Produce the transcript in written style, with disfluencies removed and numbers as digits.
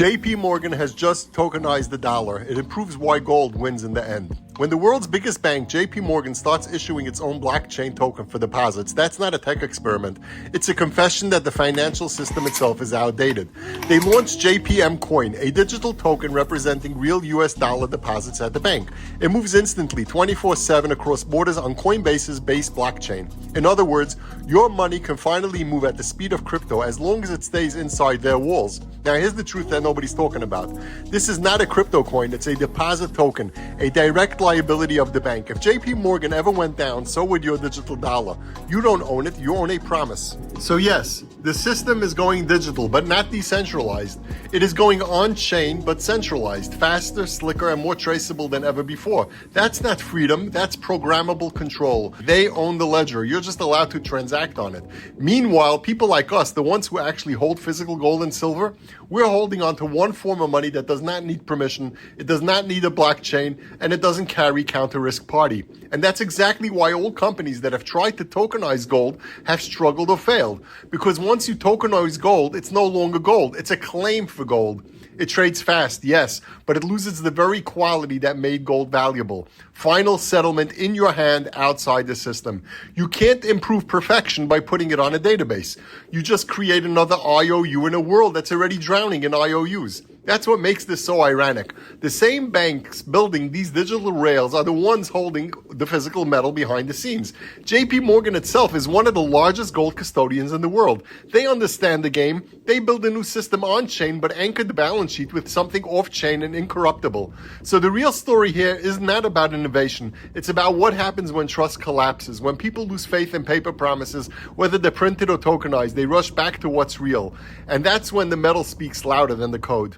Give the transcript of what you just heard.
JP Morgan has just tokenized the dollar. It improves why gold wins in the end. When the world's biggest bank, JP Morgan, starts issuing its own blockchain token for deposits, that's not a tech experiment. It's a confession that the financial system itself is outdated. They launched JPM Coin, a digital token representing real US dollar deposits at the bank. It moves instantly, 24/7 across borders on Coinbase's base blockchain. In other words, your money can finally move at the speed of crypto as long as it stays inside their walls. Now here's the truth that nobody's talking about. This is not a crypto coin, it's a deposit token, a direct liability of the bank. If JP Morgan ever went down, so would your digital dollar. You don't own it, you own a promise. So yes, the system is going digital, but not decentralized. It is going on-chain, but centralized, faster, slicker, and more traceable than ever before. That's not freedom, that's programmable control. They own the ledger, you're just allowed to transact on it. Meanwhile, people like us, the ones who actually hold physical gold and silver, we're holding on to one form of money that does not need permission, it does not need a blockchain, and it doesn't carry counter-risk party. And that's exactly why all companies that have tried to tokenize gold have struggled or failed. Because once you tokenize gold, it's no longer gold, it's a claim for gold. It trades fast, yes, but it loses the very quality that made gold valuable. Final settlement in your hand outside the system. You can't improve perfection by putting it on a database. You just create another IOU in a world that's already drowning in IOUs. That's what makes this so ironic. The same banks building these digital rails are the ones holding the physical metal behind the scenes. JP Morgan itself is one of the largest gold custodians in the world. They understand the game. They build a new system on-chain but anchored the balance sheet with something off-chain and incorruptible. So the real story here is not about innovation. It's about what happens when trust collapses. When people lose faith in paper promises, whether they're printed or tokenized, they rush back to what's real. And that's when the metal speaks louder than the code.